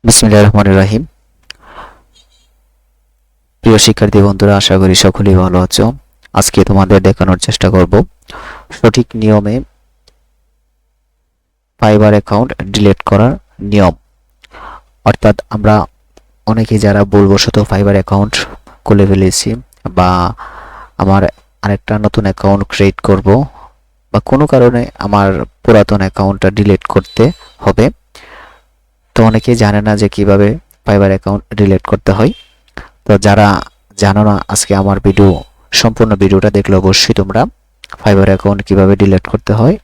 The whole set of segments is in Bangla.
বিসমিল্লাহির রহমানির রহিম। প্রিয় শিক্ষার্থী বন্ধুরা, আশা করি সকলেই ভালো আছো। আজকে তোমাদের দেখানোর চেষ্টা করব সঠিক নিয়মে ফাইবার অ্যাকাউন্ট ডিলিট করার নিয়ম। অর্থাৎ আমরা অনেকেই যারা ভুলবশত ফাইবার অ্যাকাউন্ট খুলে ফেলেছি বা আমার আরেকটা নতুন অ্যাকাউন্ট ক্রিয়েট করব বা কোনো কারণে আমার পুরাতন অ্যাকাউন্টটা ডিলিট করতে হবে, তো অনেকেই জানে না যে কিভাবে ফাইবার অ্যাকাউন্ট ডিলিট করতে হয়। তো যারা জানো না, আজকে আমার সম্পূর্ণ ভিডিওটা দেখলে অবশ্যই তোমরা ফাইবার অ্যাকাউন্ট কিভাবে ডিলিট করতে হয়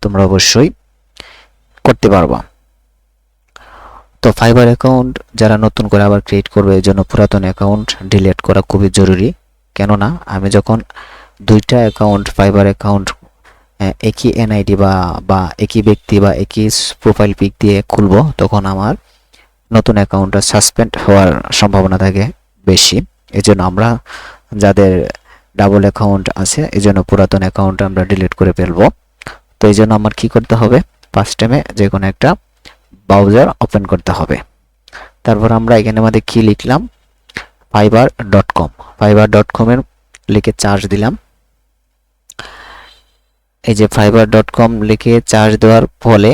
তোমরা অবশ্যই করতে পারবা। তো ফাইবার অ্যাকাউন্ট যারা নতুন করে আবার ক্রিয়েট করবে, এই জন্য পুরাতন অ্যাকাউন্ট ডিলিট করা খুবই জরুরি। কেননা আমি যখন দুইটা অ্যাকাউন্ট ফাইবার অ্যাকাউন্ট একই এনআইডি বা একই ব্যক্তি বা একই প্রোফাইল পিক দিয়ে খুলবো, তখন আমার নতুন অ্যাকাউন্টটা সাসপেন্ড হওয়ার সম্ভাবনা থাকে বেশি। এজন্য আমরা যাদের ডাবল অ্যাকাউন্ট আছে, এজন্য পুরাতন অ্যাকাউন্ট আমরা ডিলিট করে ফেলবো। তো এই জন্য আমার কি করতে হবে, ফার্স্ট টাইমে যে কোনো একটা ব্রাউজার ওপেন করতে হবে। তারপর আমরা এখানে মধ্যে কি লিখলাম, fiverr.com। fiverr.com এর লিখে চার্জ দিলাম। এই যে fiverr.com লিখে চার্জ দেওয়ার ফলে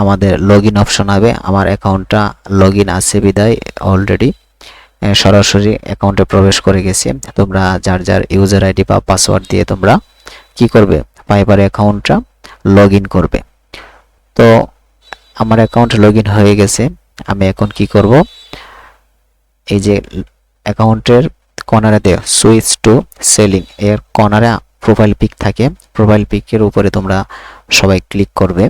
আমাদের লগইন অপশন হবে। আমার অ্যাকাউন্টটা লগইন আছে বিদায় অলরেডি সরাসরি অ্যাকাউন্টে প্রবেশ করে গেছে। তোমরা যার যার ইউজার আইডি বা পাসওয়ার্ড দিয়ে তোমরা কি করবে, ফাইবার অ্যাকাউন্টটা লগইন করবে। তো আমার অ্যাকাউন্ট লগইন হয়ে গেছে। আমি এখন কি করব, এই যে অ্যাকাউন্টের কর্নারে সুইচ টু সেলিং এর কর্নারে প্রোফাইল পিক থাকে। প্রোফাইল পিকের উপরে তোমরা সবাই ক্লিক করবে।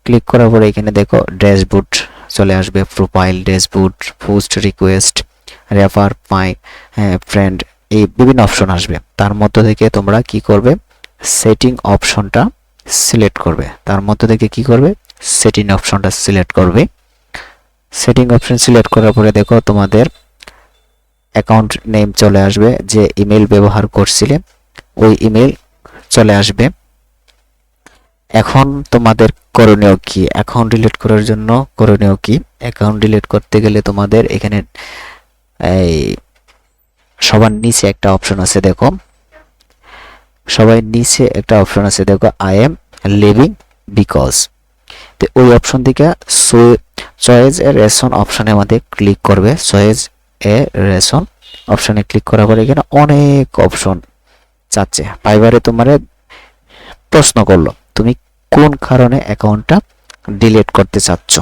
ক্লিক করার পরে এখানে দেখো ড্যাশবোর্ড চলে আসবে, profile, dashboard, post request, refer my friend, এই বিভিন্ন অপশন আসবে। তার মধ্য থেকে তোমরা কি করবে, সেটিং অপশনটা সিলেক্ট করবে। তার মধ্য থেকে কি করবে, সেটিং অপশনটা সিলেক্ট করবে। সেটিং অপশন সিলেক্ট করার পরে দেখো তোমাদের অ্যাকাউন্ট নেম চলে আসবে, যে ইমেল ব্যবহার করছিলে ওই ইমেল চলে আসবে। এখন তোমাদের করণীয় কি, অ্যাকাউন্ট ডিলিট করার জন্য করণীয় কি? অ্যাকাউন্ট ডিলিট করতে গেলে তোমাদের এখানে এই সবার নিচে একটা অপশন আছে, দেখো সবাই নিচে একটা অপশন আছে, দেখো আই এম লিভিং বিকজ। তো ওই অপশন থেকে চয়েস এ রেশন অপশনের মধ্যে ক্লিক করবে। চয়েস এ রেশন অপশনে ক্লিক করার পরে এখানে অনেক অপশন চাচ্ছে। ফাইবারে তোমারে প্রশ্ন করলো তুমি কোন কারণে অ্যাকাউন্টটা ডিলিট করতে চাচ্ছ।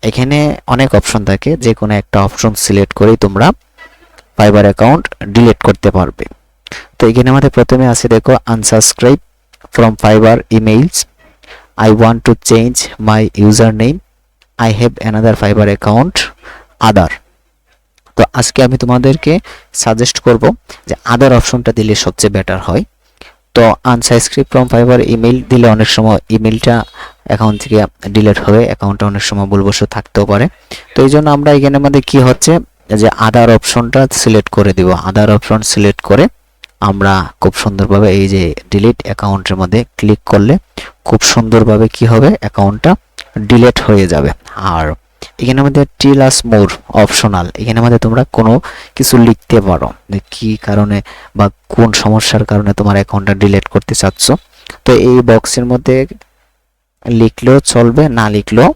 এখানে অনেক অপশন থাকে, যে কোনো একটা অপশন সিলেক্ট করেই তোমরা ফাইবার অ্যাকাউন্ট ডিলিট করতে পারবে। তো এখানে আমাদের প্রথমে আছে, দেখো unsubscribe from Fiverr emails, I want to change my user name, I have another Fiverr account, other. তো আজকে আমি তোমাদেরকে সাজেস্ট করব যে আদার অপশনটা দিলে সবচেয়ে বেটার হয়। তো আনসাবস্ক্রাইব ফ্রম ফাইবার ইমেল দিলে অনেক সময় ইমেলটা অ্যাকাউন্ট থেকে ডিলিট হবে, অ্যাকাউন্টটা অনেক সময় ভুলবশত থাকতেও পারে। তো এই জন্য আমরা এখানের মধ্যে কি হচ্ছে যে আদার অপশনটা সিলেক্ট করে দিব। আদার অপশন সিলেক্ট করে আমরা খুব সুন্দরভাবে এই যে ডিলিট অ্যাকাউন্টের মধ্যে ক্লিক করলে খুব সুন্দরভাবে কি হবে, অ্যাকাউন্টটা ডিলিট হয়ে যাবে। আর এখানের মধ্যে টিলাস মোর অপশনাল, এখানের মধ্যে তোমরা কোনো কিছু লিখতে পারো যে কি কারণে বা কোন সমস্যার কারণে তোমার অ্যাকাউন্টটা ডিলিট করতে চাচ্ছ। তো এই বক্সের মধ্যে লিখলেও চলবে, না লিখলেও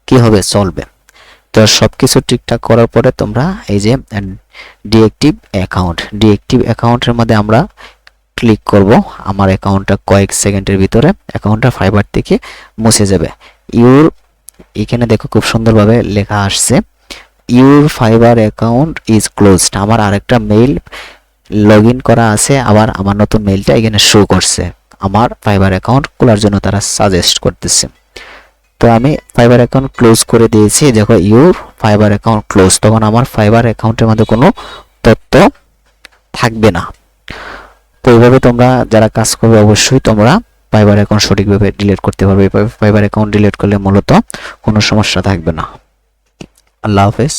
কি হবে, চলবে। তো সবকিছু ঠিকঠাক করার পরে তোমরা এই যে ডিএক্টিভ অ্যাকাউন্টের মধ্যে আমরা ক্লিক করব। আমার অ্যাকাউন্টটা কয়েক সেকেন্ডের ভিতরে অ্যাকাউন্টটা ফাইবার থেকে মুছে যাবে। এখানে দেখো খুব সুন্দরভাবে লেখা আসছে, your fibre account is closed. আমার আরেকটা মেইল লগইন করা আছে, আবার আমার নতুন মেইলটা এখানে শো করছে। আমার ফাইবার অ্যাকাউন্ট খোলার জন্য তারা সাজেস্ট করতেছে। তো আমি ফাইবার অ্যাকাউন্ট ক্লোজ করে দিয়েছি, দেখো ইউর ফাইবার অ্যাকাউন্ট ক্লোজ। তখন আমার ফাইবার অ্যাকাউন্টের মধ্যে কোনো তথ্য থাকবে না। তো এইভাবে তোমরা যারা কাজ করবে অবশ্যই তোমরা ফাইবার অ্যাকাউন্ট সঠিকভাবে ডিলিট করতে পারবে। ফাইবার অ্যাকাউন্ট ডিলিট করলে মূলত কোনো সমস্যা থাকবে না। আল্লাহ হাফেজ।